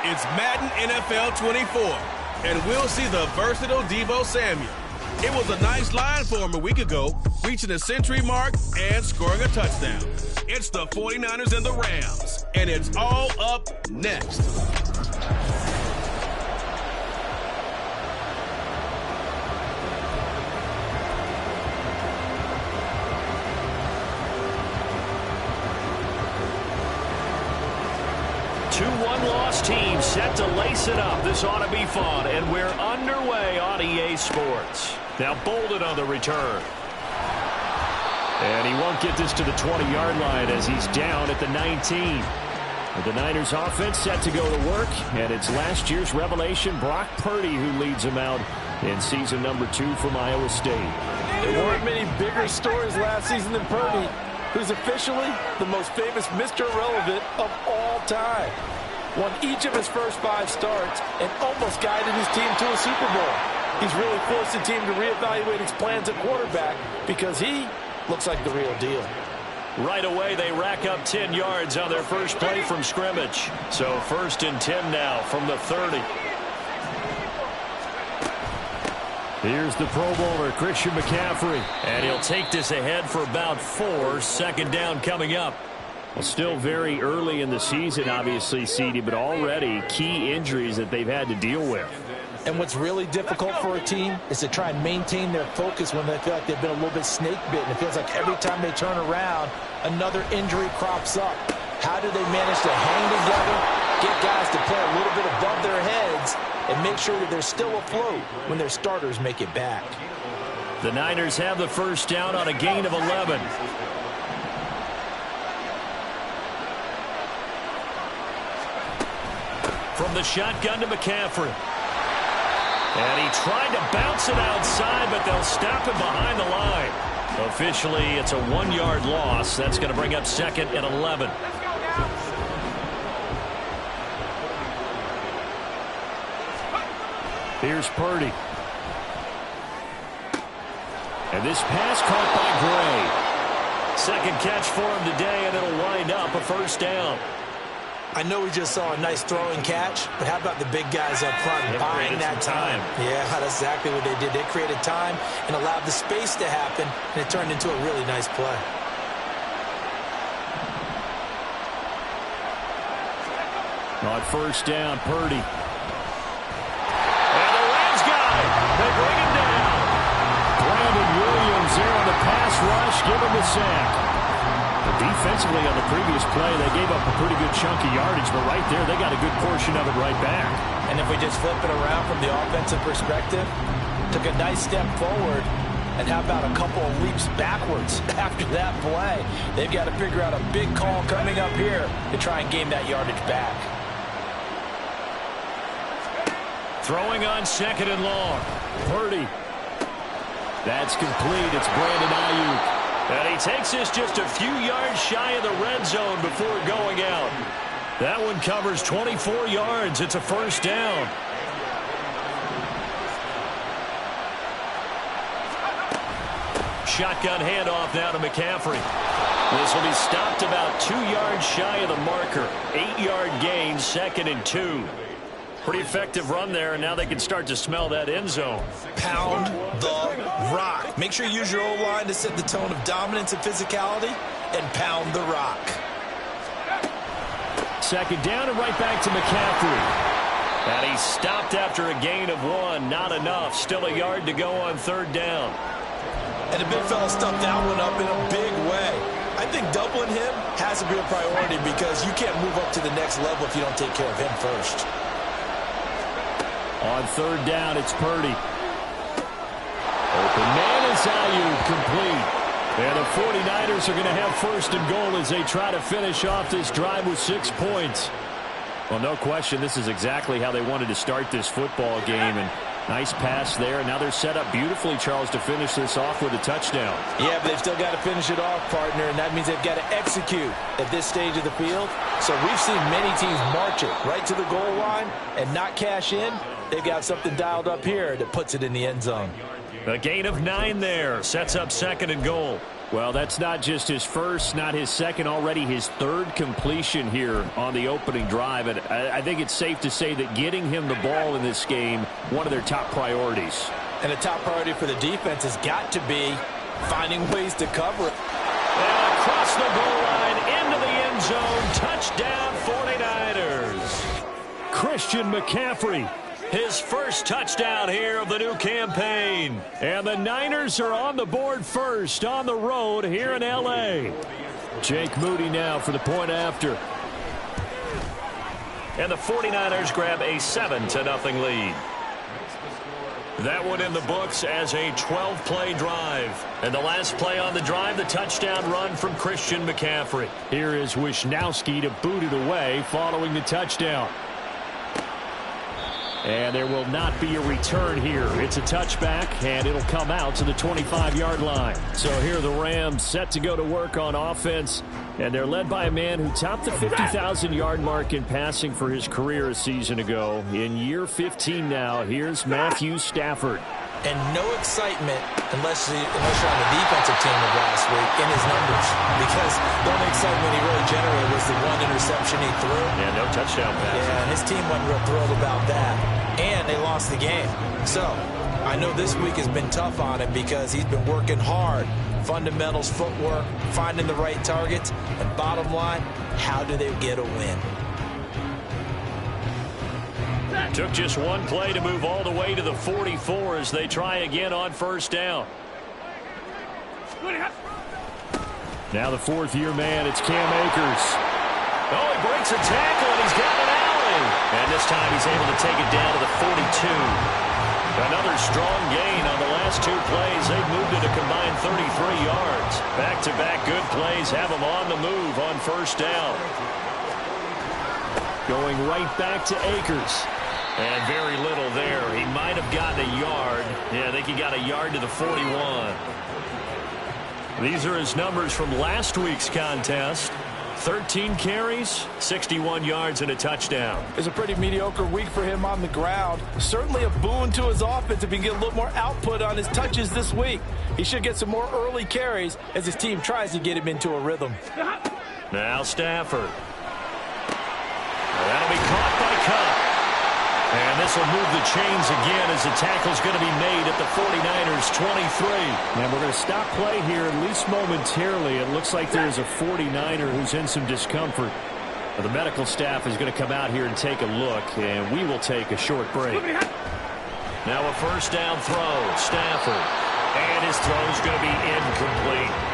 It's Madden NFL 24, and we'll see the versatile Deebo Samuel. It was a nice line for him a week ago, reaching the century mark and scoring a touchdown. It's the 49ers and the Rams, and it's all up next. Two one-loss teams set to lace it up. This ought to be fun, and we're underway on EA Sports. Now Bolden on the return. And he won't get this to the 20-yard line as he's down at the 19. The Niners offense set to go to work, and it's last year's revelation, Brock Purdy, who leads them out in season number 2 from Iowa State. There weren't many bigger stories last season than Purdy, who's officially the most famous Mr. Irrelevant of all time. Won each of his first 5 starts and almost guided his team to a Super Bowl. He's really forced the team to reevaluate its plans at quarterback because he looks like the real deal. Right away, they rack up 10 yards on their first play from scrimmage. So 1st and 10 now from the 30. Here's the Pro Bowler, Christian McCaffrey. And he'll take this ahead for about 4. 2nd down coming up. Well, still very early in the season, obviously, CD, but already key injuries that they've had to deal with. And what's really difficult for a team is to try and maintain their focus when they feel like they've been a little bit snake-bitten. It feels like every time they turn around, another injury crops up. How do they manage to hang together, get guys to play a little bit above their heads, and make sure that they're still afloat when their starters make it back? The Niners have the 1st down on a gain of 11. From the shotgun to McCaffrey. And he tried to bounce it outside, but they'll stop him behind the line. Officially, it's a 1-yard loss. That's going to bring up 2nd and 11. Here's Purdy. And this pass caught by Gray. 2nd catch for him today, and it'll wind up a 1st down. I know we just saw a nice throwing catch, but how about the big guys up front buying that time? Yeah, that's exactly what they did. They created time and allowed the space to happen, and it turned into a really nice play. On 1st down, Purdy. And the Rams got it. They bring him down. Brandon Williams there on the pass rush. Give him the sack. Defensively on the previous play, they gave up a pretty good chunk of yardage, but right there, they got a good portion of it right back. And if we just flip it around from the offensive perspective, took a nice step forward, and how about a couple of leaps backwards after that play? They've got to figure out a big call coming up here to try and gain that yardage back. Throwing on 2nd and long. Purdy. That's complete. It's Brandon Ayuk. And he takes this just a few yards shy of the red zone before going out. That one covers 24 yards. It's a 1st down. Shotgun handoff now to McCaffrey. This will be stopped about 2 yards shy of the marker. 8-yard gain, 2nd and 2. Pretty effective run there, and now they can start to smell that end zone. Pound the rock. Make sure you use your O-line to set the tone of dominance and physicality, and pound the rock. 2nd down and right back to McCaffrey. And he stopped after a gain of 1. Not enough. Still a yard to go on 3rd down. And the big fella stuffed that one up in a big way. I think doubling him has to be a priority because you can't move up to the next level if you don't take care of him first. On 3rd down, it's Purdy. Open man is Ayuk, complete. And the 49ers are going to have 1st and goal as they try to finish off this drive with 6 points. Well, no question, this is exactly how they wanted to start this football game. And nice pass there. Now they're set up beautifully, Charles, to finish this off with a touchdown. Yeah, but they've still got to finish it off, partner, and that means they've got to execute at this stage of the field. So we've seen many teams march it right to the goal line and not cash in. They've got something dialed up here that puts it in the end zone. A gain of 9 there. Sets up 2nd and goal. Well, that's not just his first, not his second, already his third completion here on the opening drive. And I think it's safe to say that getting him the ball in this game, one of their top priorities. And a top priority for the defense has got to be finding ways to cover it. And across the goal line, into the end zone, touchdown 49ers. Christian McCaffrey, his first touchdown here of the new campaign. And the Niners are on the board first on the road here in L.A. Jake Moody now for the point after. And the 49ers grab a 7-0 lead. That one in the books as a 12-play drive. And the last play on the drive, the touchdown run from Christian McCaffrey. Here is Wisnowski to boot it away following the touchdown. And there will not be a return here. It's a touchback, and it'll come out to the 25-yard line. So here are the Rams set to go to work on offense. And they're led by a man who topped the 50,000-yard mark in passing for his career a season ago. In year 15 now, here's Matthew Stafford. And no excitement unless you're on the defensive team of last week in his numbers. Because the only excitement he really generated was the one interception he threw. Yeah, no touchdown pass. Yeah, and his team wasn't real thrilled about that. And they lost the game. So I know this week has been tough on him because he's been working hard. Fundamentals, footwork, finding the right targets. And bottom line, how do they get a win? Took just one play to move all the way to the 44 as they try again on first down. Now the fourth-year man, it's Cam Akers. Oh, he breaks a tackle, and he's got an alley. And this time he's able to take it down to the 42. Another strong gain on the last two plays. They've moved it a combined 33 yards. Back-to-back good plays have them on the move on first down. Going right back to Akers. And very little there. He might have gotten a yard. Yeah, I think he got a yard to the 41. These are his numbers from last week's contest. 13 carries, 61 yards, and a touchdown. It's a pretty mediocre week for him on the ground. Certainly a boon to his offense if he can get a little more output on his touches this week. He should get some more early carries as his team tries to get him into a rhythm. Now Stafford. That'll be caught by Cup. And this will move the chains again as the tackle's going to be made at the 49ers 23. And we're going to stop play here, at least momentarily. It looks like there's a 49er who's in some discomfort. The medical staff is going to come out here and take a look, and we will take a short break. Now a first down throw, Stafford. And his throw's going to be incomplete.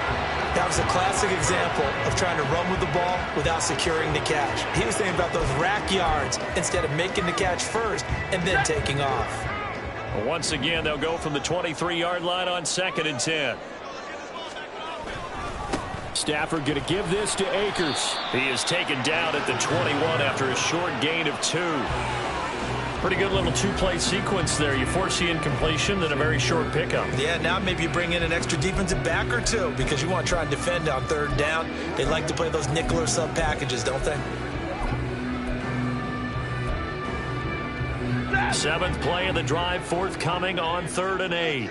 That was a classic example of trying to run with the ball without securing the catch. He was thinking about those rack yards instead of making the catch first and then taking off. Once again, they'll go from the 23-yard line on 2nd and 10. Stafford going to give this to Akers. He is taken down at the 21 after a short gain of 2. Pretty good little two-play sequence there. You force the incompletion, then a very short pickup. Yeah, now maybe you bring in an extra defensive back or two because you want to try and defend on 3rd down. They like to play those nickel or sub packages, don't they? 7th play of the drive forthcoming on 3rd and 8.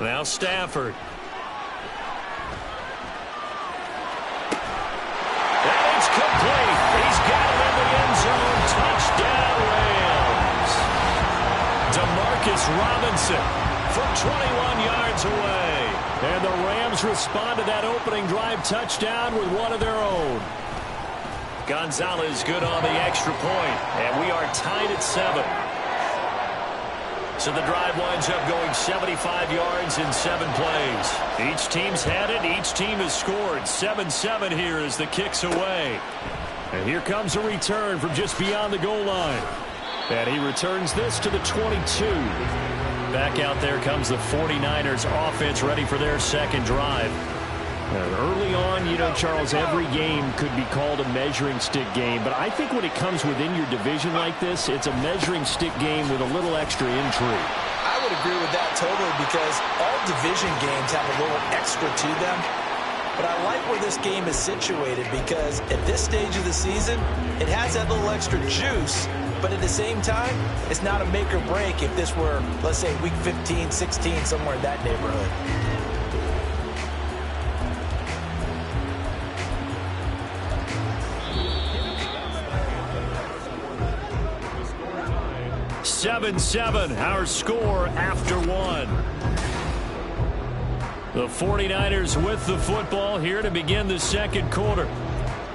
Now Stafford. Complete. He's got it in the end zone. Touchdown, Rams. Demarcus Robinson from 21 yards away. And the Rams respond to that opening drive touchdown with one of their own. Gonzalez good on the extra point. And we are tied at 7. So the drive winds up going 75 yards in 7 plays. Each team's had it. Each team has scored. 7-7 here as the kick's away. And here comes a return from just beyond the goal line. And he returns this to the 22. Back out there comes the 49ers offense ready for their second drive. Early on, you know, Charles, every game could be called a measuring stick game. But I think when it comes within your division like this, it's a measuring stick game with a little extra intrigue. I would agree with that totally because all division games have a little extra to them. But I like where this game is situated because at this stage of the season, it has that little extra juice, but at the same time, it's not a make or break if this were, let's say, week 15, 16, somewhere in that neighborhood. Seven, our score after one. The 49ers with the football here to begin the second quarter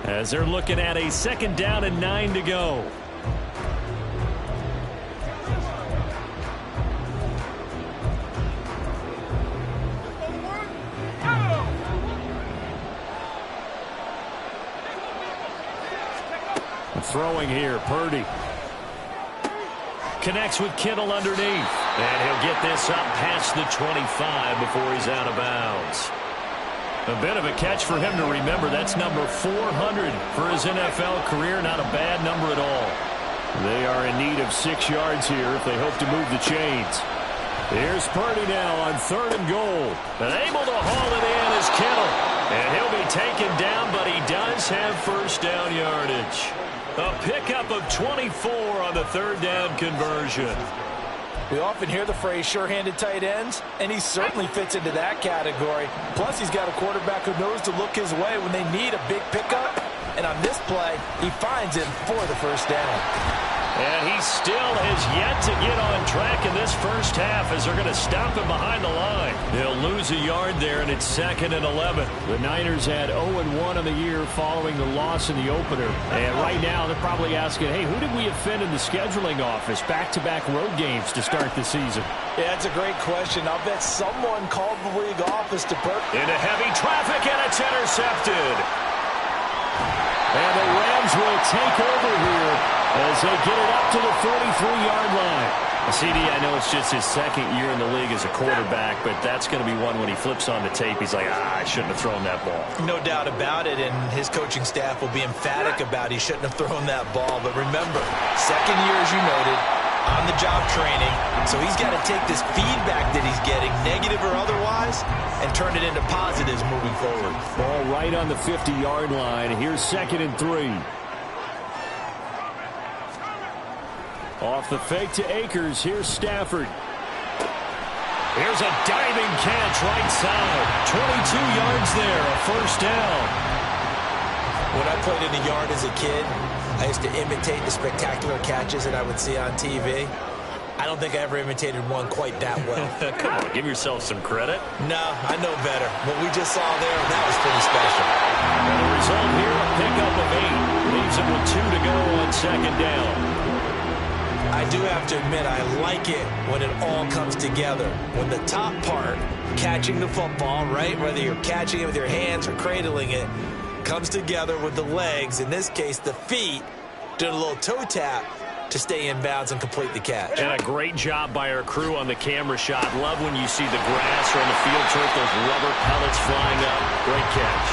as they're looking at a 2nd down and 9 to go. Throwing here, Purdy. Connects with Kittle underneath. And he'll get this up past the 25 before he's out of bounds. A bit of a catch for him to remember. That's number 400 for his NFL career. Not a bad number at all. They are in need of 6 yards here if they hope to move the chains. Here's Purdy now on 3rd and goal. And able to haul it in is Kittle. And he'll be taken down, but he does have 1st down yardage. A pickup of 24 on the 3rd down conversion. We often hear the phrase sure-handed tight ends, and he certainly fits into that category. Plus, he's got a quarterback who knows to look his way when they need a big pickup. And on this play, he finds him for the 1st down. And he still has yet to get on track in this first half as they're going to stop him behind the line. They'll lose a yard there, and it's 2nd and 11. The Niners had 0-1 on the year following the loss in the opener. And right now, they're probably asking, hey, who did we offend in the scheduling office? Back-to-back road games to start the season. Yeah, that's a great question. I'll bet someone called the league office to into heavy traffic, and it's intercepted. And the Rams will take over here as they get it up to the 43-yard line. CD, I know it's just his 2nd year in the league as a quarterback, but that's going to be one when he flips on the tape. He's like, I shouldn't have thrown that ball. No doubt about it, and his coaching staff will be emphatic about he shouldn't have thrown that ball. But remember, 2nd year, as you noted, on-the-job training, so he's got to take this feedback that he's getting, negative or otherwise, and turn it into positives moving forward. Ball right on the 50-yard line. Here's 2nd and 3. Off the fake to Akers. Here's Stafford. Here's a diving catch right side. 22 yards there, a 1st down. When I played in the yard as a kid, I used to imitate the spectacular catches that I would see on TV. I don't think I ever imitated one quite that well. Come on, give yourself some credit. No, I know better. What we just saw there, that was pretty special. And the result here, a pickup of 8. Leaves it with 2 to go on 2nd down. I do have to admit, I like it when it all comes together. When the top part, catching the football, right, whether you're catching it with your hands or cradling it, comes together with the legs, in this case the feet, doing a little toe tap to stay in bounds and complete the catch. And a great job by our crew on the camera shot. Love when you see the grass or on the field turf, those rubber pellets flying up. Great catch.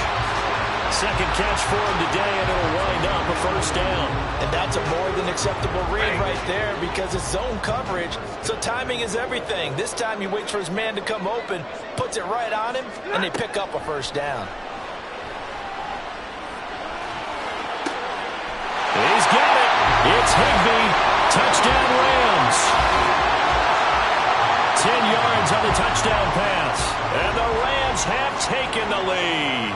2nd catch for him today, and it'll wind up a 1st down. And that's a more than acceptable read right there because it's zone coverage, so timing is everything. This time he waits for his man to come open, puts it right on him, and they pick up a 1st down. He's got it. It's Higbee. Touchdown Rams. 10 yards on the touchdown pass. And the Rams have taken the lead.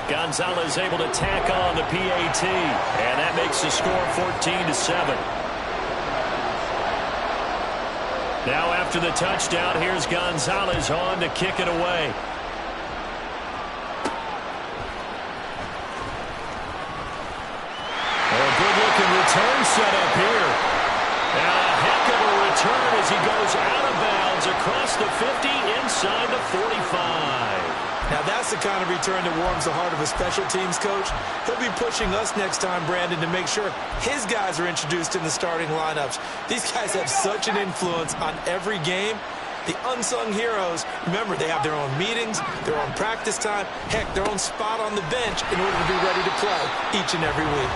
Gonzalez able to tack on the PAT. And that makes the score 14-7. Now after the touchdown, here's Gonzalez on to kick it away. Return set up here. And a heck of a return as he goes out of bounds across the 50 inside the 45. Now that's the kind of return that warms the heart of a special teams coach. He'll be pushing us next time, Brandon, to make sure his guys are introduced in the starting lineups. These guys have such an influence on every game. The unsung heroes, remember, they have their own meetings, their own practice time, heck, their own spot on the bench in order to be ready to play each and every week.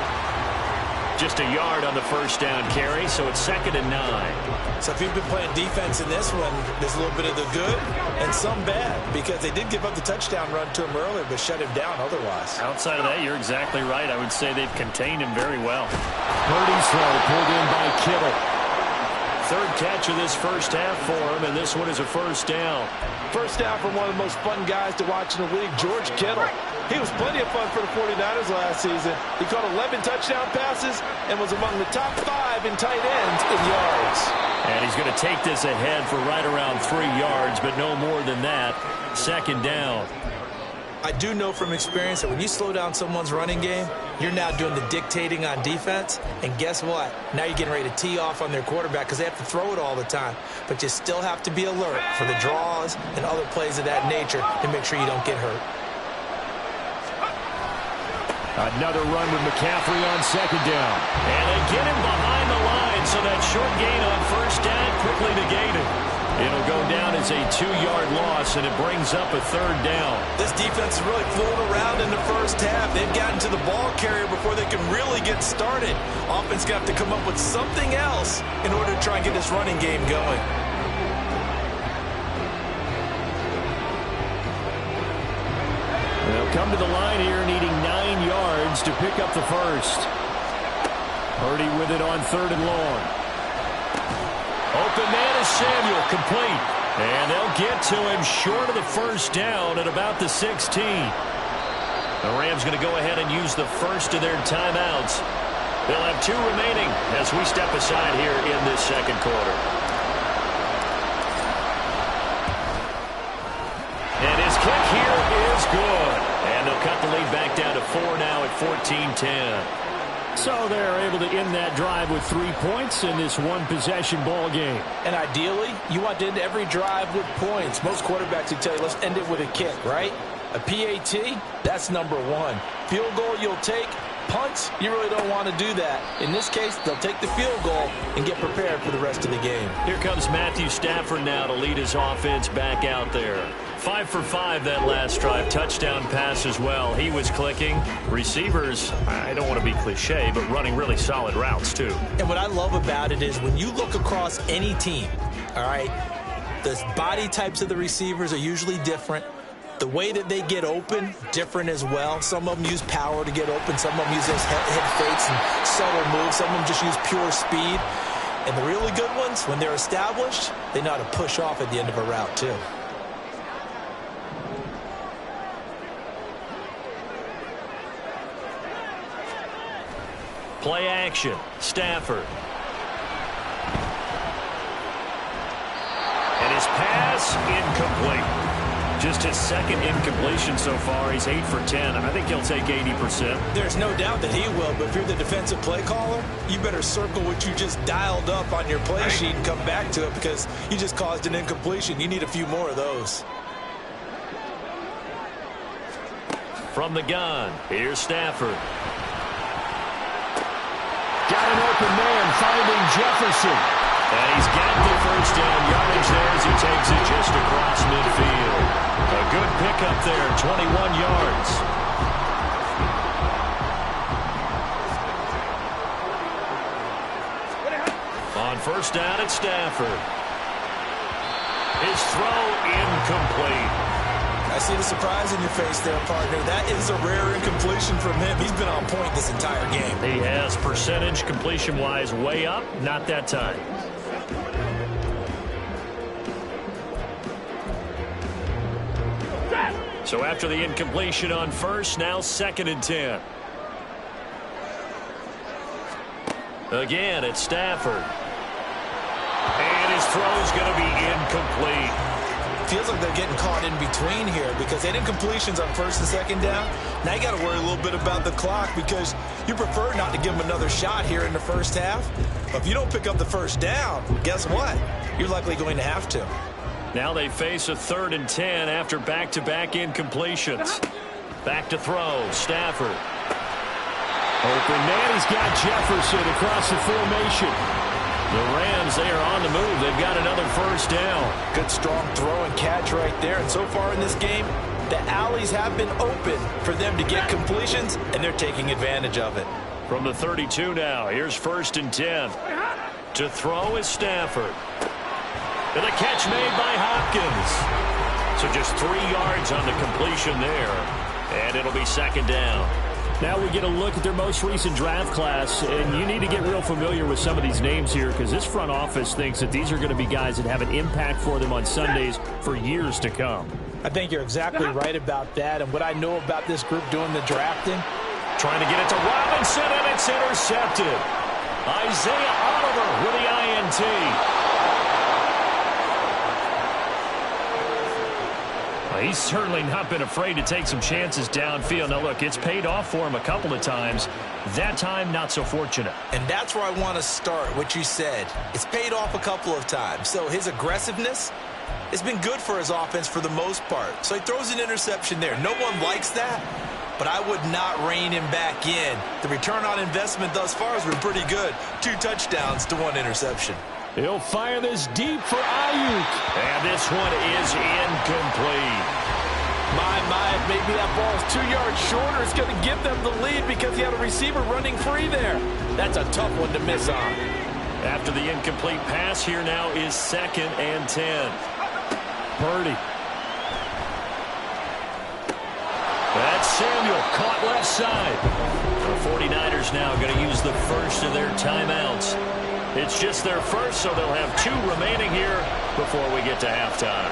Just a yard on the first down carry, so it's 2nd and 9. So if you've been playing defense in this one, there's a little bit of the good and some bad, because they did give up the touchdown run to him earlier, but shut him down otherwise. Outside of that, you're exactly right. I would say they've contained him very well. Purdy's throw pulled in by Kittle. 3rd catch of this first half for him, and this one is a first down. First down from one of the most fun guys to watch in the league, George Kittle. He was plenty of fun for the 49ers last season. He caught 11 touchdown passes and was among the top 5 in tight ends in yards. And he's going to take this ahead for right around 3 yards, but no more than that. 2nd down. I do know from experience that when you slow down someone's running game, you're now doing the dictating on defense. And guess what? Now you're getting ready to tee off on their quarterback because they have to throw it all the time. But you still have to be alert for the draws and other plays of that nature to make sure you don't get hurt. Another run with McCaffrey on 2nd down. And they get him behind the line, so that short gain on first down quickly negated. It'll go down as a 2-yard loss, and it brings up a 3rd down. This defense is really fooling around in the first half. They've gotten to the ball carrier before they can really get started. Offense got to come up with something else in order to try and get this running game going. They'll come to the line here needing 9 yards to pick up the first. Purdy with it on 3rd and long. Open man is Samuel, complete. And they'll get to him short of the first down at about the 16. The Rams going to go ahead and use the first of their timeouts. They'll have 2 remaining as we step aside here in this 2nd quarter. And his kick here is good. And they'll cut the lead back down to 4 now at 14-10. So they're able to end that drive with 3 points in this one-possession ball game. And ideally, you want to end every drive with points. Most quarterbacks will tell you, let's end it with a kick, right? A PAT, that's number 1. Field goal you'll take. Punts, you really don't want to do that. In this case, they'll take the field goal and get prepared for the rest of the game. Here comes Matthew Stafford now to lead his offense back out there. 5 for 5 that last drive. Touchdown pass as well. He was clicking. Receivers, I don't want to be cliche, but running really solid routes too. And what I love about it is when you look across any team, all right, the body types of the receivers are usually different. The way that they get open, different as well. Some of them use power to get open. Some of them use those head fakes and subtle moves. Some of them just use pure speed. And the really good ones, when they're established, they know how to push off at the end of a route too. Play action. Stafford. And his pass incomplete. Just his 2nd incompletion so far. He's 8 for 10. I think he'll take 80%. There's no doubt that he will, but if you're the defensive play caller, you better circle what you just dialed up on your play sheet and come back to it because you just caused an incompletion. You need a few more of those. From the gun, here's Stafford. Got an open man, finding Jefferson. And he's got the first down yardage there as he takes it just across midfield. A good pickup there, 21 yards. On first down, it's Stafford. His throw incomplete. I see the surprise in your face there, partner. That is a rare incompletion from him. He's been on point this entire game. He has percentage completion-wise way up, not that time. So after the incompletion on first, now 2nd and 10. Again, it's Stafford. And his throw's going to be incomplete. Feels like they're getting caught in between here because they did completions on 1st and 2nd down. Now you got to worry a little bit about the clock because you prefer not to give them another shot here in the first half. But if you don't pick up the first down, guess what? You're likely going to have to. Now they face a 3rd and 10 after back-to-back incompletions. Back to throw, Stafford. Open man, he's got Jefferson across the formation. The Rams, they are on the move. They've got another first down. Good strong throw and catch right there. And so far in this game, the alleys have been open for them to get completions, and they're taking advantage of it. From the 32 now, here's 1st and 10. To throw is Stafford. And a catch made by Hopkins. So just 3 yards on the completion there. And it'll be 2nd down. Now we get a look at their most recent draft class, and you need to get real familiar with some of these names here because this front office thinks that these are going to be guys that have an impact for them on Sundays for years to come. I think you're exactly right about that, and what I know about this group doing the drafting. Trying to get it to Robinson, and it's intercepted. Isaiah Oliver with the INT. He's certainly not been afraid to take some chances downfield. Now, look, it's paid off for him a couple of times. That time, not so fortunate. And that's where I want to start, what you said. It's paid off a couple of times. So his aggressiveness has been good for his offense for the most part. So he throws an interception there. No one likes that, but I would not rein him back in. The return on investment thus far has been pretty good. 2 touchdowns to 1 interception. He'll fire this deep for Ayuk. And this one is incomplete. My, maybe that ball is 2 yards shorter. It's going to give them the lead because he had a receiver running free there. That's a tough one to miss on. After the incomplete pass, here now is 2nd and 10. Purdy. That's Samuel caught left side. The 49ers now going to use the first of their timeouts. It's just their first, so they'll have 2 remaining here before we get to halftime.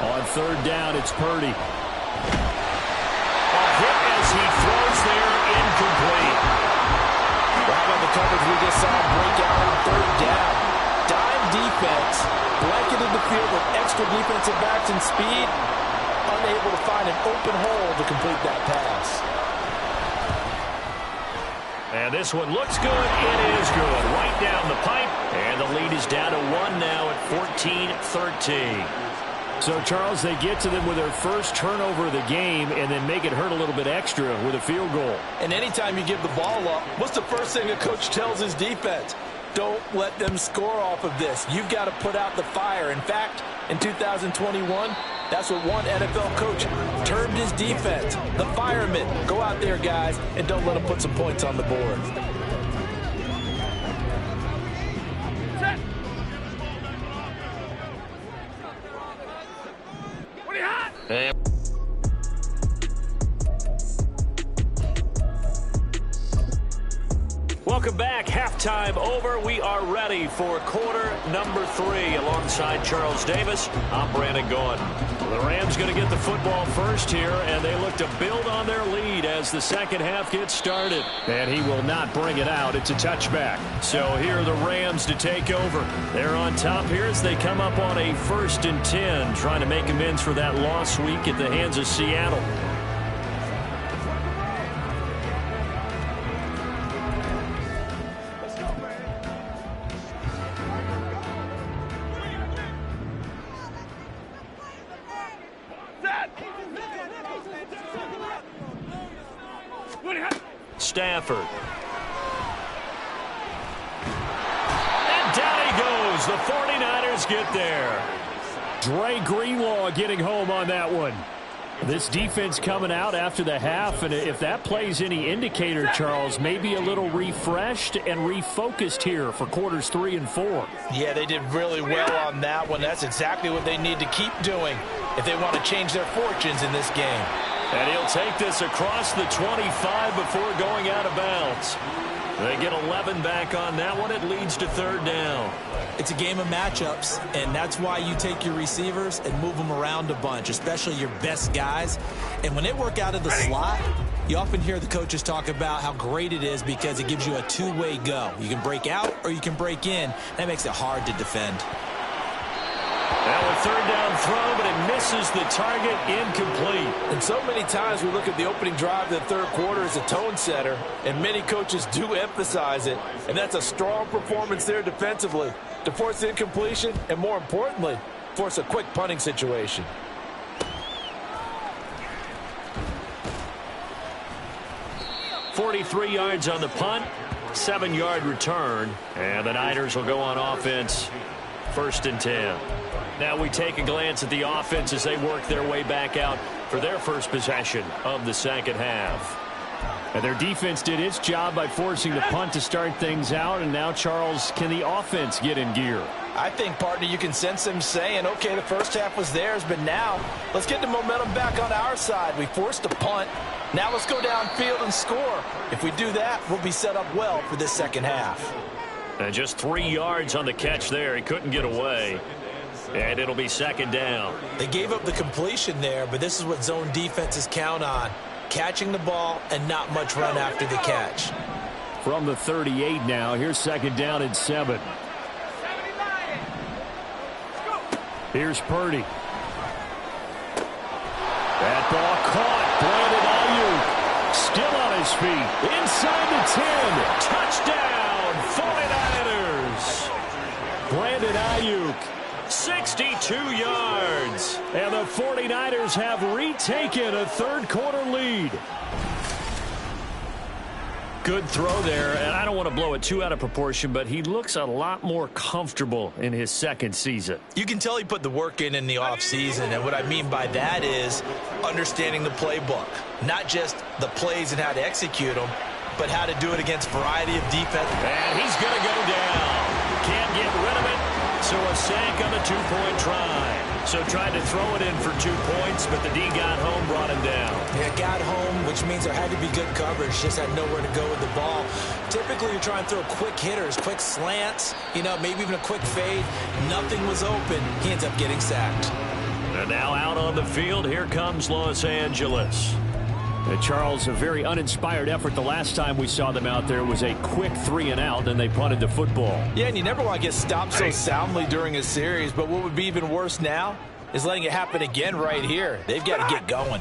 On 3rd down, it's Purdy. A hit as he throws there, incomplete. How about the coverage we just saw break out on 3rd down? Dime defense, blanketed the field with extra defensive backs and speed, unable to find an open hole to complete that pass. And this one looks good. It is good. Right down the pipe. And the lead is down to 1 now at 14-13. So, Charles, they get to them with their first turnover of the game and then make it hurt a little bit extra with a field goal. And anytime you give the ball up, what's the first thing a coach tells his defense? Don't let them score off of this. You've got to put out the fire. In fact, in 2021, that's what one NFL coach termed his defense. The firemen. Go out there, guys, and don't let them put some points on the board. Welcome back. Halftime over. We are ready for quarter number 3. Alongside Charles Davis, I'm Brandon Gordon. The Rams going to get the football first here, and they look to build on their lead as the second half gets started. And he will not bring it out. It's a touchback. So here are the Rams to take over. They're on top here as they come up on a 1st and 10, trying to make amends for that loss week at the hands of Seattle. Stafford. And down he goes. The 49ers get there. Dre Greenlaw getting home on that one. This defense coming out after the half, and if that plays any indicator, Charles, maybe a little refreshed and refocused here for quarters 3 and 4. Yeah, they did really well on that one. That's exactly what they need to keep doing if they want to change their fortunes in this game. And he'll take this across the 25 before going out of bounds. They get 11 back on that one. It leads to 3rd down. It's a game of matchups, and that's why you take your receivers and move them around a bunch, especially your best guys. And when they work out of the slot, you often hear the coaches talk about how great it is because it gives you a 2-way go. You can break out or you can break in. That makes it hard to defend. Now a 3rd down throw, but it misses the target, incomplete. And so many times we look at the opening drive of the 3rd quarter as a tone setter, and many coaches do emphasize it. And that's a strong performance there defensively to force incompletion and, more importantly, force a quick punting situation. .43 yards on the punt, 7-yard return, and the Niners will go on offense, 1st and 10. Now we take a glance at the offense as they work their way back out for their first possession of the second half. And their defense did its job by forcing the punt to start things out. And now, Charles, can the offense get in gear? I think, partner, you can sense them saying, okay, the first half was theirs, but now let's get the momentum back on our side. We forced a punt. Now let's go downfield and score. If we do that, we'll be set up well for this second half. And just 3 yards on the catch there. He couldn't get away. And it'll be second down. They gave up the completion there, but this is what zone defenses count on. Catching the ball and not much run after the catch. From the 38 now, here's second down and 7. Here's Purdy. That ball caught. Brandon Ayuk still on his feet. Inside the 10. Touchdown, 49ers. Brandon Ayuk. 62 yards. And the 49ers have retaken a third-quarter lead. Good throw there, and I don't want to blow it too out of proportion, but he looks a lot more comfortable in his second season. You can tell he put the work in the offseason, and what I mean by that is understanding the playbook. Not just the plays and how to execute them, but how to do it against a variety of defense. And he's going to go down. Can't get rid of it. So a sack on the two-point try. So tried to throw it in for 2 points, but the D got home, brought him down. Yeah, got home, which means there had to be good coverage. Just had nowhere to go with the ball. Typically, you're trying to throw quick hitters, quick slants, maybe even a quick fade. Nothing was open. He ends up getting sacked. And now out on the field, here comes Los Angeles. Charles, a very uninspired effort. The last time we saw them out there was a quick 3-and-out, and they punted the football. Yeah, and you never want to get stopped so soundly during a series, but what would be even worse now is letting it happen again right here. They've got to get going.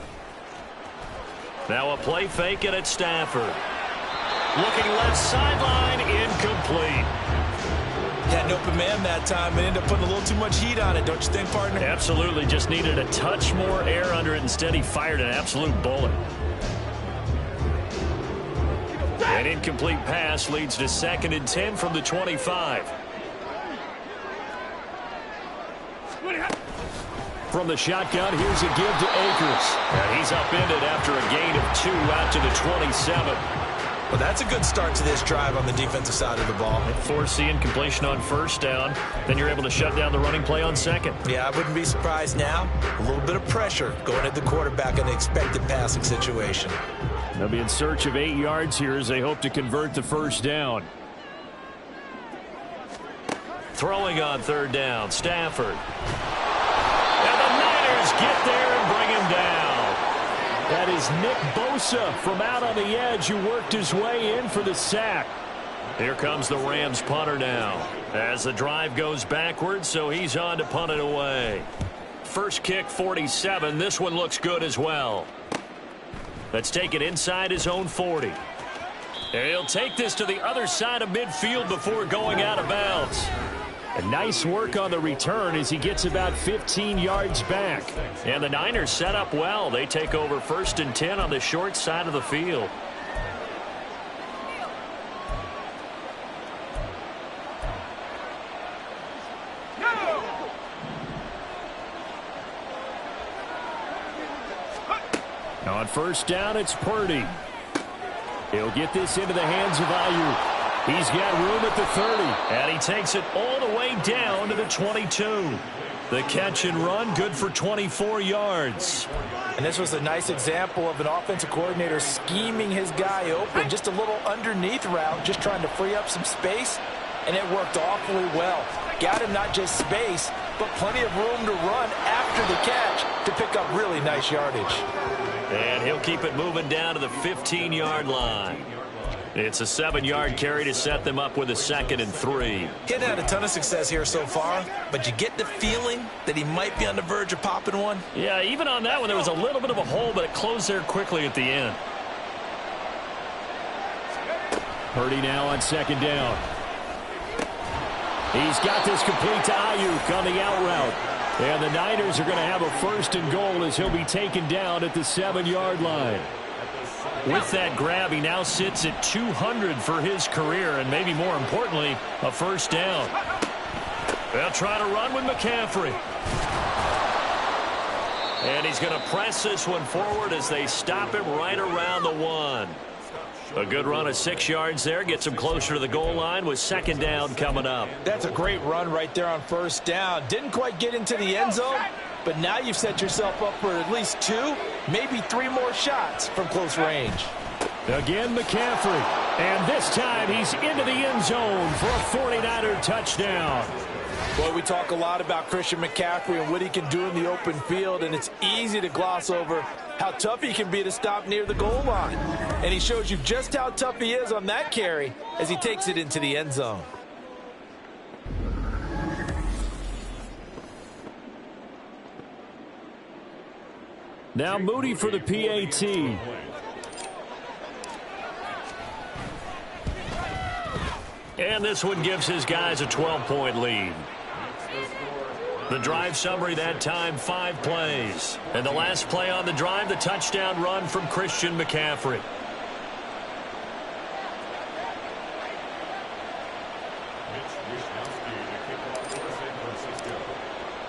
Now a play fake and it's Stafford. Looking left sideline, incomplete. Had an open man that time and ended up putting a little too much heat on it, don't you think, partner? Absolutely, just needed a touch more air under it. Instead, he fired an absolute bullet. An incomplete pass leads to 2nd and 10 from the 25. From the shotgun, here's a give to Akers. And he's upended after a gain of 2 out to the 27. Well, that's a good start to this drive on the defensive side of the ball. Force the incompletion on first down. Then you're able to shut down the running play on second. Yeah, I wouldn't be surprised now. A little bit of pressure going at the quarterback in an expected passing situation. They'll be in search of 8 yards here as they hope to convert the first down. Throwing on third down, Stafford. And the Niners get there and bring him down. That is Nick Bosa from out on the edge who worked his way in for the sack. Here comes the Rams punter now. As the drive goes backwards, so he's on to punt it away. First kick, 47. This one looks good as well. Let's take it inside his own 40. He'll take this to the other side of midfield before going out of bounds. A nice work on the return as he gets about 15 yards back. And the Niners set up well. They take over 1st and 10 on the short side of the field. On first down, it's Purdy. He'll get this into the hands of Ayuk. He's got room at the 30. And he takes it all the way down to the 22. The catch and run, good for 24 yards. And this was a nice example of an offensive coordinator scheming his guy open. Just a little underneath route, just trying to free up some space. And it worked awfully well. Got him not just space, but plenty of room to run after the catch to pick up really nice yardage. And he'll keep it moving down to the 15-yard line. It's a 7-yard carry to set them up with a 2nd and 3. He hadn't had a ton of success here so far, but you get the feeling that he might be on the verge of popping one. Yeah, even on that one, there was a little bit of a hole, but it closed there quickly at the end. Purdy now on 2nd down. He's got this complete to Ayuk on the out route. And the Niners are going to have a 1st and goal as he'll be taken down at the 7-yard line. With that grab, he now sits at 200 for his career, and maybe more importantly, a 1st down. They'll try to run with McCaffrey. And he's going to press this one forward as they stop him right around the 1. A good run of 6 yards there. Gets him closer to the goal line with second down coming up. That's a great run right there on first down. Didn't quite get into the end zone, but now you've set yourself up for at least 2, maybe 3 more shots from close range. Again, McCaffrey. And this time he's into the end zone for a 49er touchdown. Boy, we talk a lot about Christian McCaffrey and what he can do in the open field, and it's easy to gloss over how tough he can be to stop near the goal line. And he shows you just how tough he is on that carry as he takes it into the end zone. Now Moody for the PAT. And this one gives his guys a 12-point lead. The drive summary that time, 5 plays. And the last play on the drive, the touchdown run from Christian McCaffrey.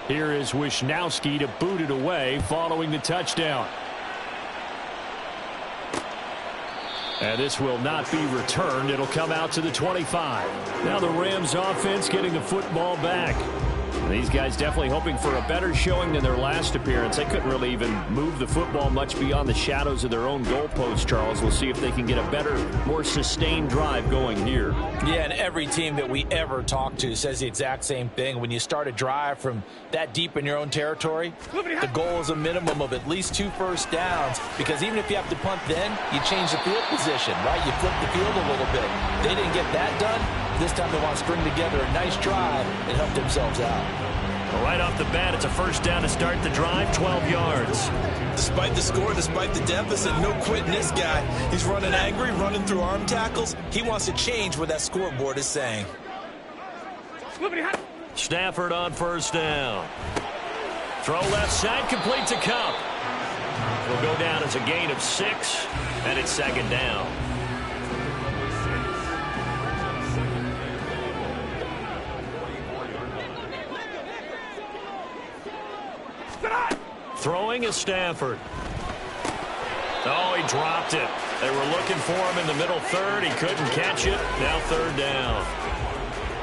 Here is Wisnowski to boot it away following the touchdown. And this will not be returned. It'll come out to the 25. Now the Rams offense getting the football back. These guys definitely hoping for a better showing than their last appearance. They couldn't really even move the football much beyond the shadows of their own goalpost, Charles. We'll see if they can get a better, more sustained drive going here. Yeah, and every team that we ever talk to says the exact same thing. When you start a drive from that deep in your own territory, the goal is a minimum of at least 2 first downs, because even if you have to punt then, you change the field position, right? You flip the field a little bit. They didn't get that done. This time they want to string together a nice drive and help themselves out. Right off the bat, it's a first down to start the drive, 12 yards. Despite the score, despite the deficit, no quitting this guy. He's running angry, running through arm tackles. He wants to change what that scoreboard is saying. Stafford on first down. Throw left side, complete to Cup. Will go down as a gain of 6, and it's second down. Throwing is Stafford. Oh, he dropped it. They were looking for him in the middle third. He couldn't catch it. Now third down.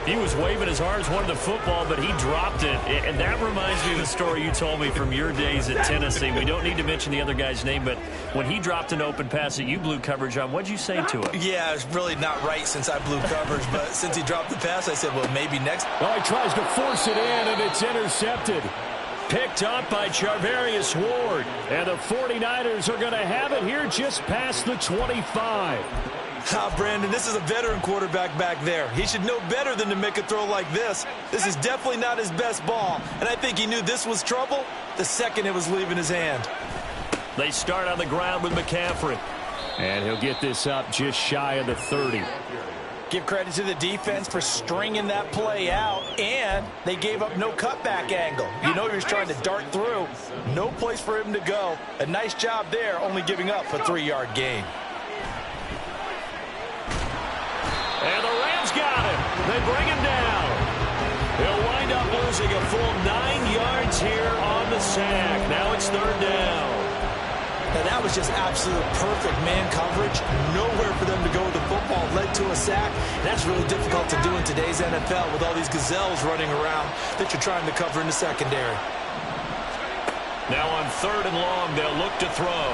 He was waving as hard as wanted the football, but he dropped it. And that reminds me of the story you told me from your days at Tennessee. We don't need to mention the other guy's name, but when he dropped an open pass that you blew coverage on, what'd you say to him? Yeah, it's really not right since I blew coverage, but since he dropped the pass, I said, well, maybe next. Well, he tries to force it in, and it's intercepted. Picked up by Charvarius Ward. And the 49ers are going to have it here just past the 25. Brandon, this is a veteran quarterback back there. He should know better than to make a throw like this. This is definitely not his best ball, and I think he knew this was trouble the second it was leaving his hand. They start on the ground with McCaffrey. And he'll get this up just shy of the 30. Give credit to the defense for stringing that play out, and they gave up no cutback angle. You know he was trying to dart through. No place for him to go. A nice job there, only giving up a 3-yard gain. And the Rams got him. They bring him down. He'll wind up losing a full 9 yards here on the sack. Now it's third down. Now that was just absolute perfect man coverage. Nowhere for them to go with the football. Led to a sack. That's really difficult to do in today's NFL with all these gazelles running around that you're trying to cover in the secondary. Now on third and long, they'll look to throw.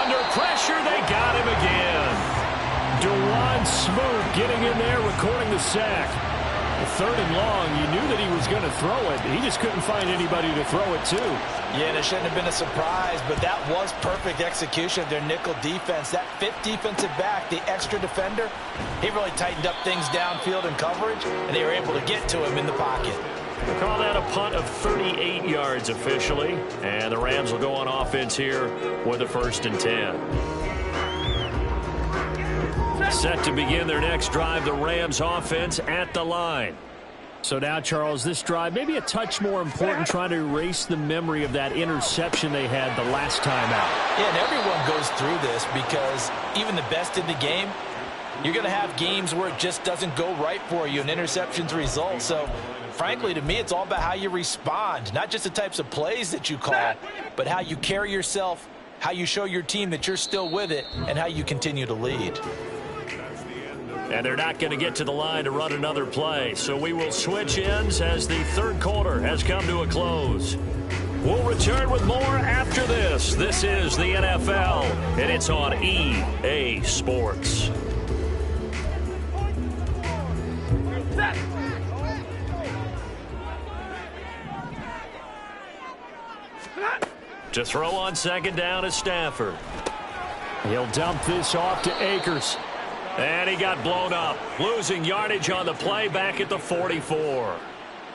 Under pressure, they got him again. Dewan Smoot getting in there, recording the sack. Third and long, you knew that he was going to throw it. He just couldn't find anybody to throw it to. Yeah, and it shouldn't have been a surprise, but that was perfect execution of their nickel defense. That fifth defensive back, the extra defender, he really tightened up things downfield in coverage, and they were able to get to him in the pocket. We'll call that a punt of 38 yards officially, and the Rams will go on offense here with a 1st and 10. Set to begin their next drive, the Rams offense at the line. So now, Charles, this drive maybe a touch more important, trying to erase the memory of that interception they had the last time out. Yeah, and everyone goes through this because even the best in the game, you're going to have games where it just doesn't go right for you and interceptions result. So, frankly, to me, it's all about how you respond, not just the types of plays that you call, but how you carry yourself how you show your team that you're still with it, and how you continue to lead. And they're not going to get to the line to run another play. So we will switch ends as the third quarter has come to a close. We'll return with more after this. This is the NFL, and it's on EA Sports. To throw on second down is Stafford. He'll dump this off to Akers. And he got blown up, losing yardage on the play back at the 44.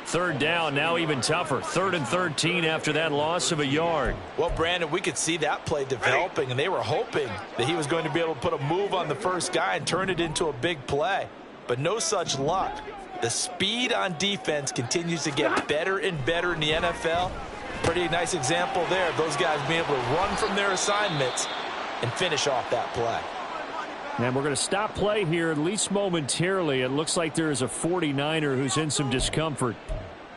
Third down, now even tougher. 3rd and 13 after that loss of a yard. Well, Brandon, we could see that play developing, and they were hoping that he was going to be able to put a move on the first guy and turn it into a big play. But no such luck. The speed on defense continues to get better and better in the NFL. Pretty nice example there of those guys being able to run from their assignments and finish off that play. And we're going to stop play here, at least momentarily. It looks like there is a 49er who's in some discomfort.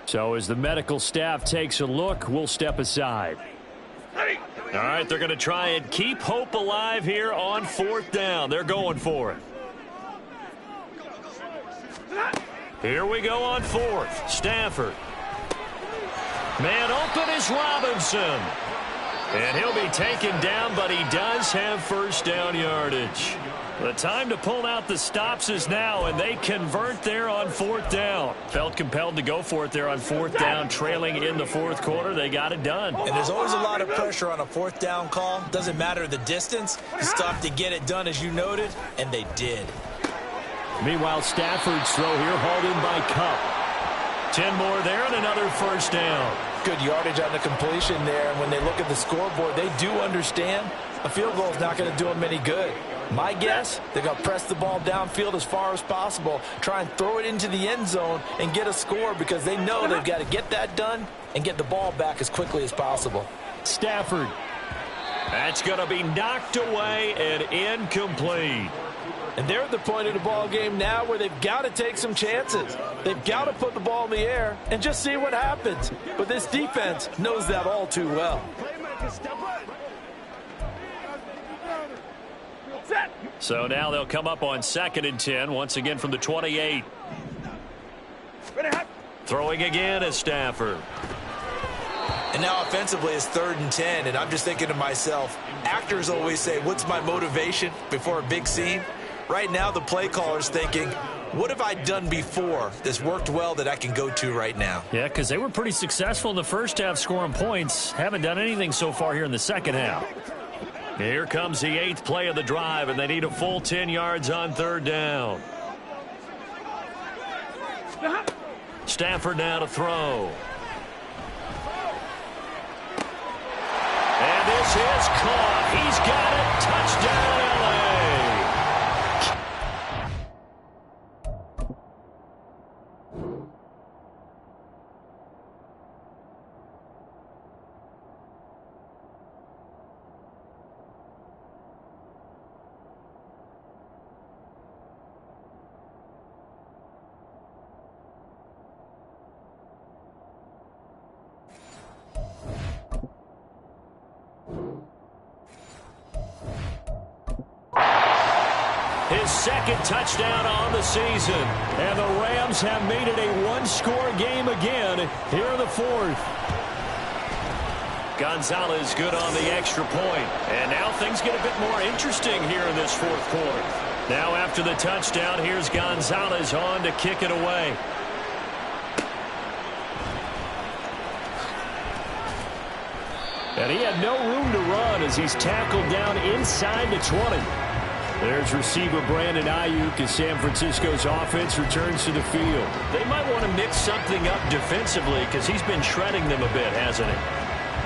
So as the medical staff takes a look, we'll step aside. All right, they're going to try and keep hope alive here on 4th down. They're going for it. Here we go on 4th. Stafford. Man open is Robinson. And he'll be taken down, but he does have first down yardage. The time to pull out the stops is now, and they convert there on 4th down. Felt compelled to go for it there on 4th down, trailing in the 4th quarter. They got it done. And there's always a lot of pressure on a 4th down call. Doesn't matter the distance. You stop to get it done, as you noted, and they did. Meanwhile, Stafford's throw here hauled in by Kupp. 10 more there and another first down. Good yardage on the completion there, and when they look at the scoreboard, they do understand a field goal is not going to do them any good. My guess, they're going to press the ball downfield as far as possible, try and throw it into the end zone and get a score because they know they've got to get that done and get the ball back as quickly as possible. Stafford. That's going to be knocked away and incomplete. And they're at the point of the ball game now where they've got to take some chances. They've got to put the ball in the air and just see what happens. But this defense knows that all too well. So now they'll come up on 2nd and 10, once again from the 28. Throwing again is Stafford. And now offensively it's 3rd and 10, and I'm just thinking to myself, actors always say, what's my motivation before a big scene? Right now the play caller's thinking, what have I done before that's worked well that I can go to right now? Yeah, because they were pretty successful in the first half scoring points. Haven't done anything so far here in the second half. Here comes the 8th play of the drive, and they need a full 10 yards on 3rd down. Stafford now to throw. And this is caught. He's got it. Touchdown, LA. His 2nd touchdown on the season. And the Rams have made it a one-score game again here in the 4th. Gonzalez good on the extra point. And now things get a bit more interesting here in this 4th quarter. Now after the touchdown, here's Gonzalez on to kick it away. And he had no room to run as he's tackled down inside the 20. There's receiver Brandon Ayuk as San Francisco's offense returns to the field. They might want to mix something up defensively because he's been shredding them a bit, hasn't he?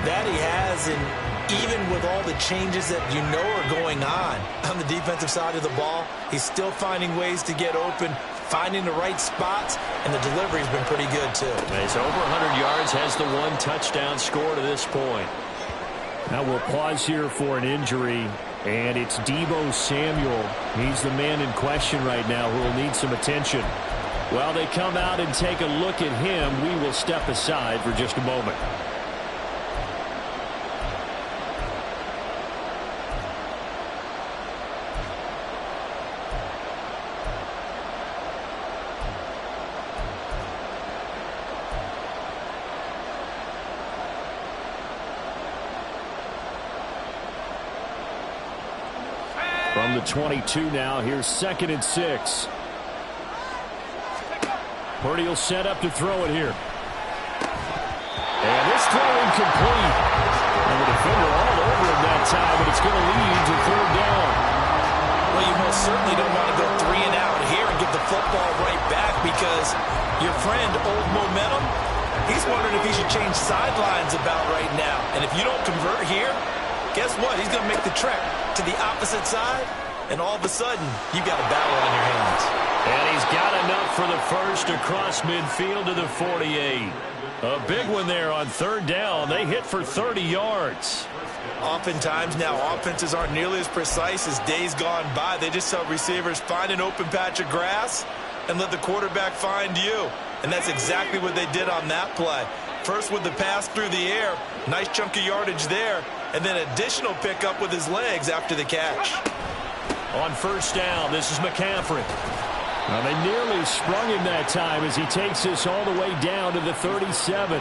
That he has, and even with all the changes that you know are going on the defensive side of the ball, he's still finding ways to get open, finding the right spots, and the delivery's been pretty good too. He's over 100 yards, has the 1 touchdown score to this point. Now we'll pause here for an injury, and it's Deebo Samuel. He's the man in question right now who will need some attention. While they come out and take a look at him, we will step aside for just a moment. From the 22 now, here's 2nd and 6. Purdy will set up to throw it here. And this throw incomplete. And the defender all over him that time, but it's going to lead to 3rd down. Well, you most certainly don't want to go 3 and out here and give the football right back because your friend, Old Momentum, he's wondering if he should change sidelines about right now. And if you don't convert here, guess what? He's going to make the trek to the opposite side, and all of a sudden, you've got a battle on your hands. And he's got enough for the first across midfield to the 48. A big one there on 3rd down. They hit for 30 yards. Oftentimes now, offenses aren't nearly as precise as days gone by. They just tell receivers, find an open patch of grass and let the quarterback find you. And that's exactly what they did on that play. First with the pass through the air, nice chunk of yardage there, and then additional pickup with his legs after the catch. On 1st down, this is McCaffrey. Well, they nearly sprung him that time as he takes this all the way down to the 37.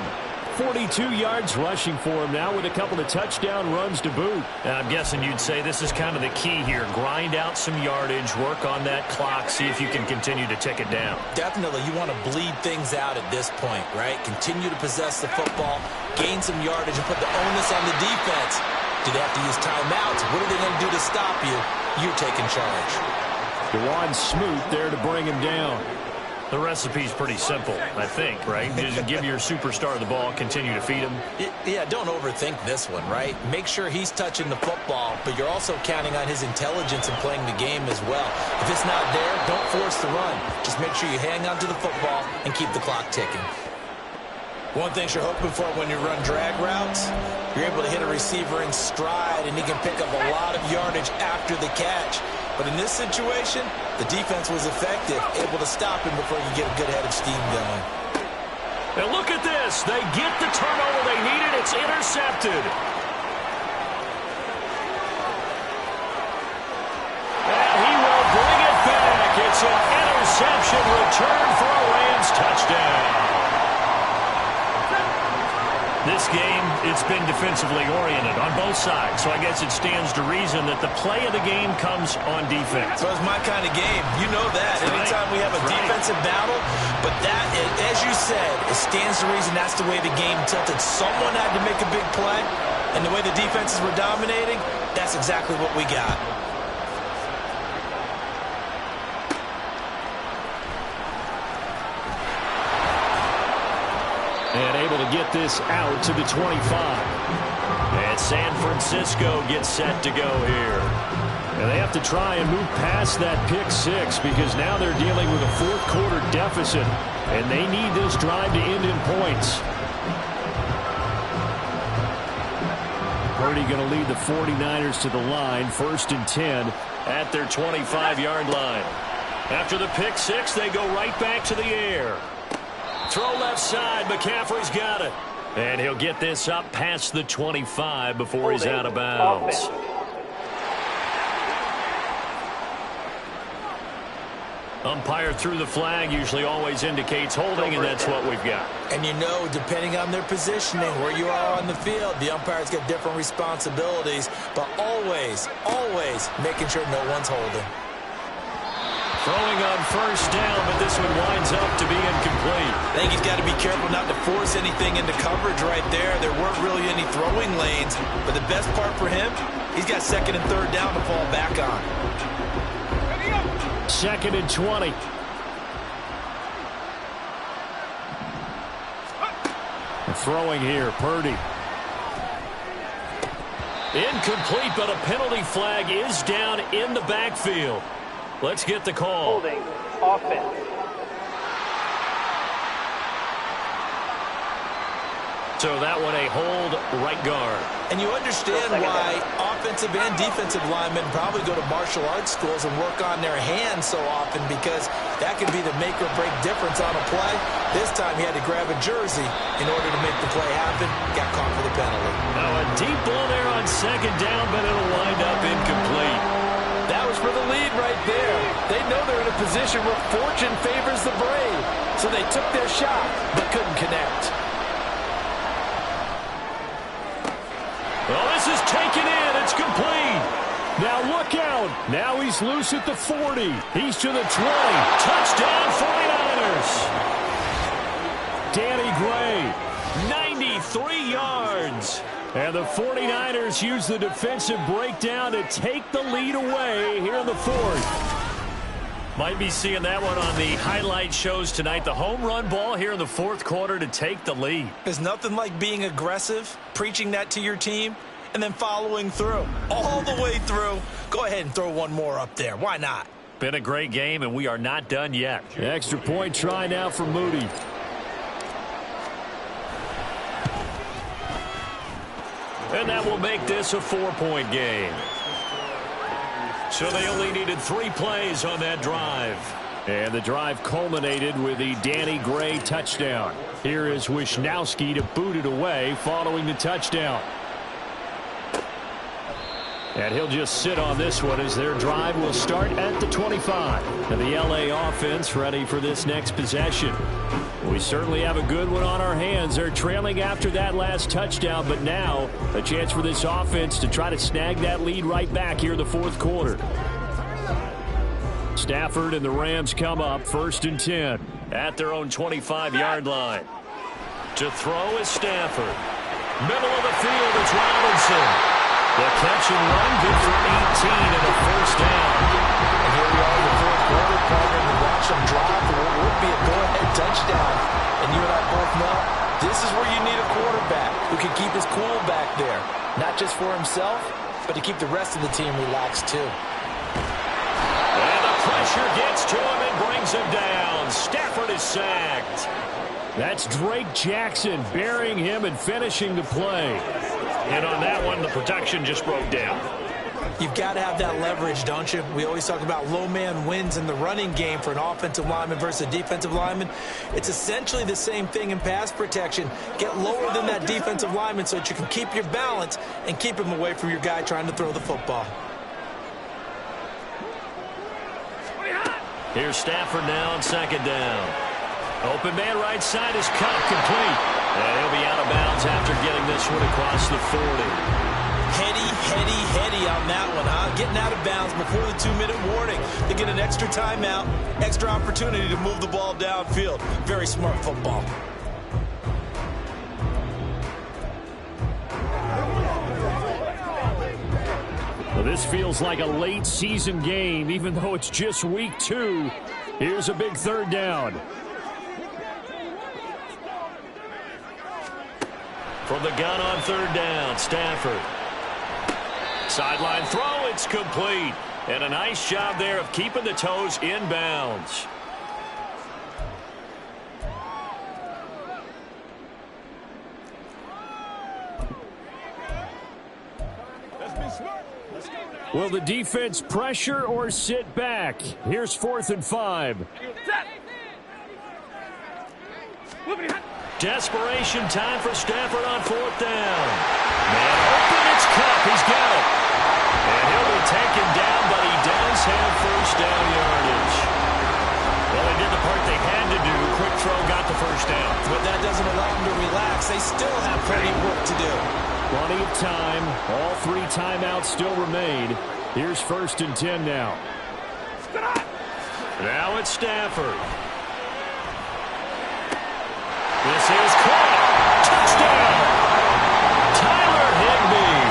42 yards rushing for him now with a couple of touchdown runs to boot. And I'm guessing you'd say this is kind of the key here. Grind out some yardage, work on that clock, see if you can continue to tick it down. Definitely, you want to bleed things out at this point, right? Continue to possess the football, gain some yardage, and put the onus on the defense. Do they have to use timeouts? What are they going to do to stop you? You're taking charge. DeJuan Smoot there to bring him down. The recipe's pretty simple, I think, right? Just give your superstar the ball, continue to feed him. Yeah, don't overthink this one, right? Make sure he's touching the football, but you're also counting on his intelligence in playing the game as well. If it's not there, don't force the run. Just make sure you hang on to the football and keep the clock ticking. One thing you're hoping for when you run drag routes, you're able to hit a receiver in stride, and he can pick up a lot of yardage after the catch. But in this situation, the defense was effective, able to stop him before he could get a good head of steam going. And look at this. They get the turnover they needed. It's intercepted. And he will bring it back. It's an interception return for a Rams touchdown. This game, it's been defensively oriented on both sides, so I guess it stands to reason that the play of the game comes on defense. So it's my kind of game. You know that. Anytime we have a defensive battle, but that, as you said, it stands to reason that's the way the game tilted. Someone had to make a big play, and the way the defenses were dominating, that's exactly what we got. And able to get this out to the 25. And San Francisco gets set to go here. And they have to try and move past that pick six because now they're dealing with a fourth quarter deficit. And they need this drive to end in points. Purdy going to lead the 49ers to the line. 1st and 10 at their 25-yard line. After the pick six, they go right back to the air. Throw left side. McCaffrey's got it. And he'll get this up past the 25 before he's out of bounds. Umpire threw the flag, usually always indicates holding, and that's what we've got. And you know, depending on their positioning, where you are on the field, the umpires get different responsibilities, but always, always making sure no one's holding. Throwing on 1st down, but this one winds up to be incomplete. I think he's got to be careful not to force anything into coverage right there. There weren't really any throwing lanes, but the best part for him, he's got 2nd and 3rd down to fall back on. 2nd and 20. Throwing here, Purdy. Incomplete, but a penalty flag is down in the backfield. Let's get the call. Holding offense. So that one a hold right guard. And you understand why offensive and defensive linemen probably go to martial arts schools and work on their hands so often, because that could be the make or break difference on a play. This time he had to grab a jersey in order to make the play happen. Got caught for the penalty. Now a deep ball there on 2nd down, but it'll wind up incomplete. That was for the lead right there. They know they're in a position where fortune favors the brave. So they took their shot, but couldn't connect. Well, this is taken in. It's complete. Now look out. down. Now he's loose at the 40. He's to the 20. Touchdown 49ers. Danny Gray, 93 yards. And the 49ers use the defensive breakdown to take the lead away here in the fourth. Might be seeing that one on the highlight shows tonight. The home run ball here in the fourth quarter to take the lead. There's nothing like being aggressive, preaching that to your team, and then following through. All the way through. Go ahead and throw one more up there. Why not? Been a great game, and we are not done yet. Extra point try now for Moody. And that will make this a 4-point game. So they only needed 3 plays on that drive. And the drive culminated with the Danny Gray touchdown. Here is Wisnowski to boot it away following the touchdown. And he'll just sit on this one as their drive will start at the 25. And the LA offense ready for this next possession. We certainly have a good one on our hands. They're trailing after that last touchdown, but now a chance for this offense to try to snag that lead right back here in the fourth quarter. Stafford and the Rams come up 1st and 10. At their own 25-yard line. To throw is Stafford. Middle of the field is Robinson. The catch and run, good for 18 and a first down. And here we are in the fourth quarter, partner, to watch them drive for what would be a go-ahead touchdown. And you and I both know this is where you need a quarterback who can keep his cool back there. Not just for himself, but to keep the rest of the team relaxed too. And the pressure gets to him and brings him down. Stafford is sacked. That's Drake Jackson burying him and finishing the play. And on that one, the protection just broke down. You've got to have that leverage, don't you? We always talk about low man wins in the running game for an offensive lineman versus a defensive lineman. It's essentially the same thing in pass protection. Get lower than that defensive lineman so that you can keep your balance and keep him away from your guy trying to throw the football. Here's Stafford now on 2nd down. Open man right side is cut complete. And he'll be out of bounds after getting this one across the 40. Heady on that one, huh? Getting out of bounds before the 2-minute warning. They get an extra timeout, extra opportunity to move the ball downfield. Very smart football. Well, this feels like a late season game, even though it's just week 2. Here's a big 3rd down. From the gun on 3rd down, Stafford. Sideline throw, it's complete. And a nice job there of keeping the toes in bounds. Will the defense pressure or sit back? Here's 4th and 5. Desperation time for Stafford on 4th down. Man open, it's Cup. He's got it. And he'll be taken down, but he does have first down yardage. Well, they did the part they had to do. Quick throw got the first down. But that doesn't allow them to relax. They still have plenty of work to do. Plenty of time. All 3 timeouts still remain. Here's 1st and 10 now. Now it's Stafford. This is caught. Touchdown! Tyler Higbee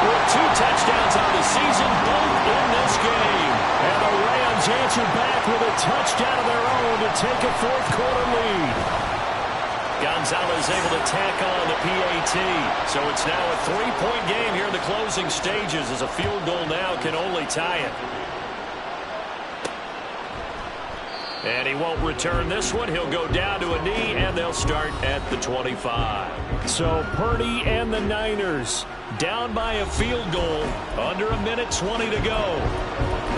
with 2 touchdowns on the season, both in this game. And the Rams answer back with a touchdown of their own to take a fourth quarter lead. Gonzalez able to tack on the PAT. So it's now a 3-point game here in the closing stages as a field goal now can only tie it. And he won't return this one. He'll go down to a knee, and they'll start at the 25. So Purdy and the Niners down by a field goal, under 1:20 to go.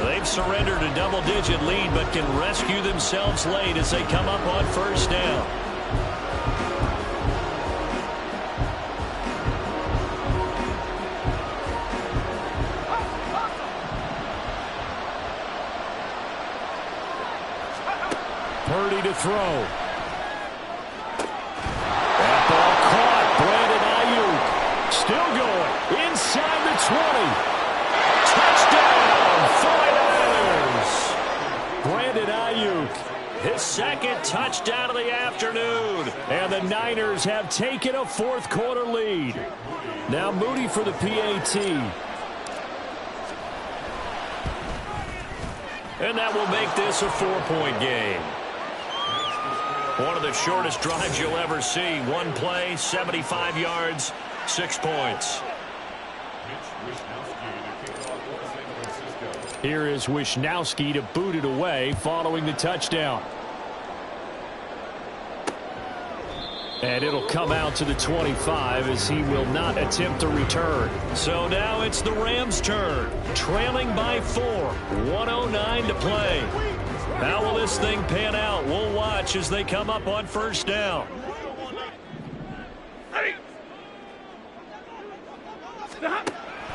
They've surrendered a double-digit lead, but can rescue themselves late as they come up on first down. Purdy to throw. That ball caught. Brandon Ayuk still going inside the 20. Touchdown, second touchdown of the afternoon. And the Niners have taken a fourth-quarter lead. Now Moody for the PAT. And that will make this a 4-point game. One of the shortest drives you'll ever see. One play, 75 yards, 6 points. Here is Wishnowski to boot it away following the touchdown. And it'll come out to the 25 as he will not attempt a return. So now it's the Rams' turn. Trailing by 4. 1:09 to play. How will this thing pan out? We'll watch as they come up on first down.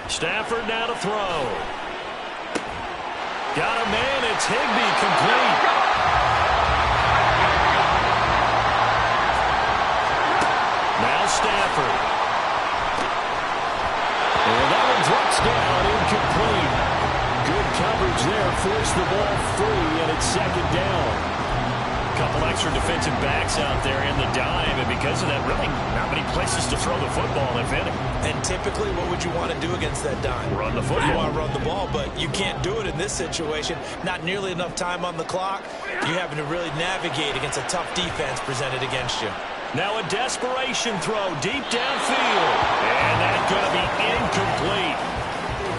Stafford now to throw. Got a man. It's Higbee, complete. Now Stafford. And that one drops down, incomplete. Good coverage there, forced the ball free, and it's second down. A couple extra defensive backs out there in the dime, and because of that, really not many places to throw the football, if any. And typically, what would you want to do against that dime? Run the football. You want to run the ball, but you can't do it in this situation. Not nearly enough time on the clock. You're having to really navigate against a tough defense presented against you. Now a desperation throw deep downfield. And that's going to be incomplete.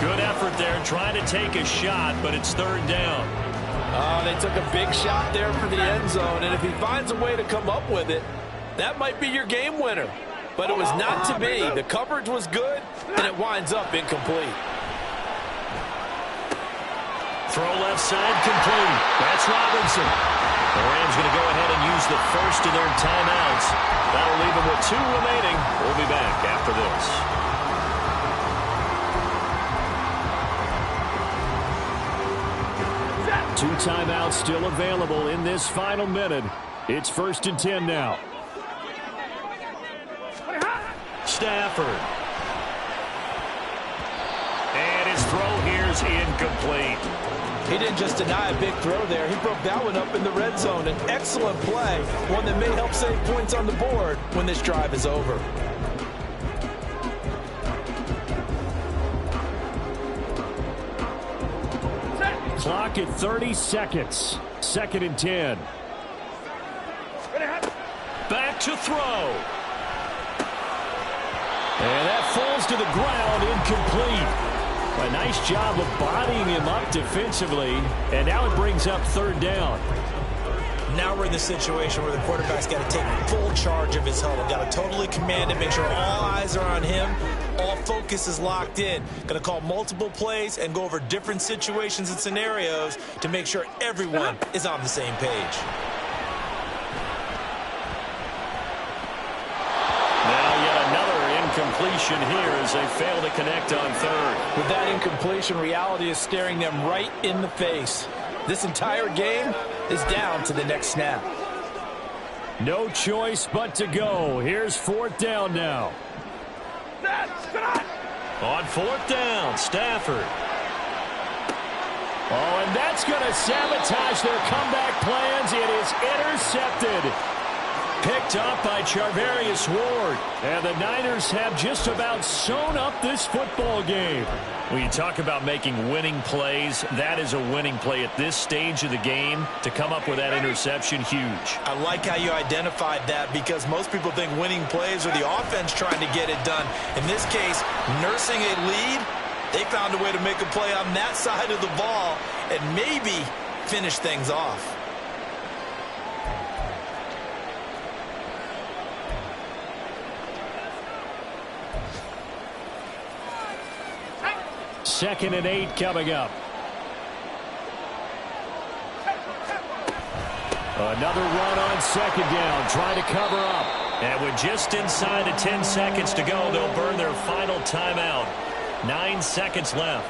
Good effort there trying to take a shot, but it's third down. Oh, they took a big shot there for the end zone, and if he finds a way to come up with it, that might be your game winner. But it was not to be. The coverage was good, and it winds up incomplete. Throw left side, complete. That's Robinson. The Rams going to go ahead and use the first of their timeouts. That'll leave them with 2 remaining. We'll be back after this. 2 timeouts still available in this final minute. It's 1st and 10 now. Stafford. And his throw here is incomplete. He didn't just deny a big throw there. He broke that one up in the red zone. An excellent play, one that may help save points on the board when this drive is over. Clock at 30 seconds. 2nd and 10. Back to throw. And that falls to the ground, incomplete. A nice job of bodying him up defensively. And now it brings up 3rd down. Now we're in the situation where the quarterback's got to take full charge of his huddle. Got to totally command it, make sure all eyes are on him. All focus is locked in. Going to call multiple plays and go over different situations and scenarios to make sure everyone is on the same page. Now yet another incompletion here as they fail to connect on 3rd. With that incompletion, reality is staring them right in the face. This entire game is down to the next snap. No choice but to go. Here's 4th down now. On 4th down, Stafford. Oh, and that's going to sabotage their comeback plans. It is intercepted. Picked up by Charvarius Ward. And the Niners have just about sewn up this football game. When you talk about making winning plays, that is a winning play at this stage of the game. To come up with that interception, huge. I like how you identified that because most people think winning plays are the offense trying to get it done. In this case, nursing a lead, they found a way to make a play on that side of the ball and maybe finish things off. Second and 8 coming up. Another run on 2nd down, trying to cover up. And with just inside of 10 seconds to go, they'll burn their final timeout. 9 seconds left.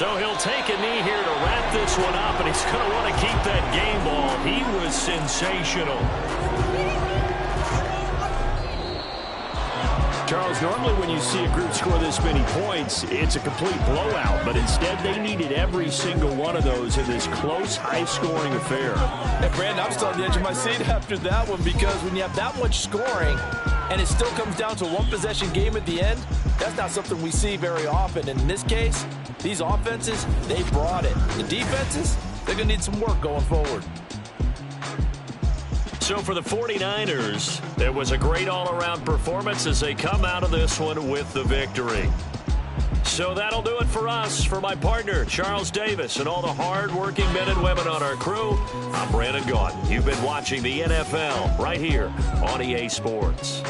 So he'll take a knee here to wrap this one up, and he's going to want to keep that game ball. He was sensational. Charles, normally when you see a group score this many points, it's a complete blowout. But instead, they needed every single one of those in this close, high-scoring affair. And, Brandon, I'm still on the edge of my seat after that one, because when you have that much scoring and it still comes down to a one-possession game at the end, that's not something we see very often. And in this case, these offenses, they brought it. The defenses, they're going to need some work going forward. So for the 49ers, there was a great all-around performance as they come out of this one with the victory. So that'll do it for us. For my partner, Charles Davis, and all the hard-working men and women on our crew, I'm Brandon Gaudin. You've been watching the NFL right here on EA Sports.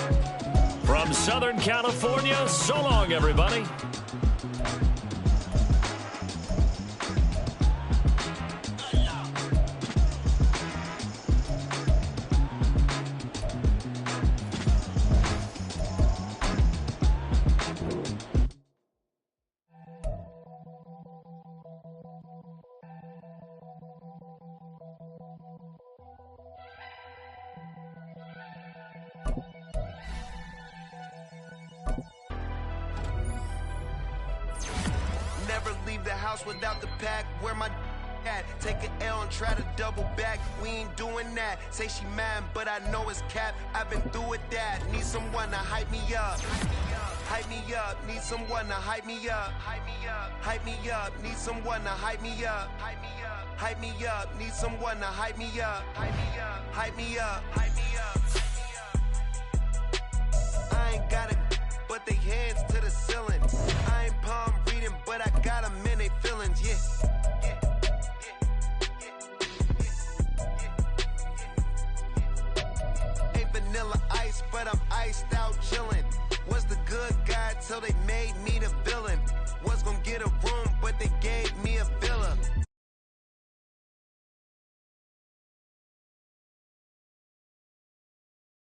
From Southern California, so long, everybody. Never leave the house without the pack. Where my at? Take an L and try to double back. We ain't doing that. Say she mad, but I know it's cap. I've been through with that. Need someone to hype me up. Hype me up. Need someone to hype me up. Hype me up. Hype me up. Need someone to hype me up. Hype me up. Hype me up. Need someone to hype me up. Hype me up. Hype me up. Hype me up. I ain't got it, but they hands to the ceiling. I ain't palm reading, but I got them in they feelings, yeah. Ain't vanilla ice, but I'm iced out chillin'. Was the good guy till they made me the villain.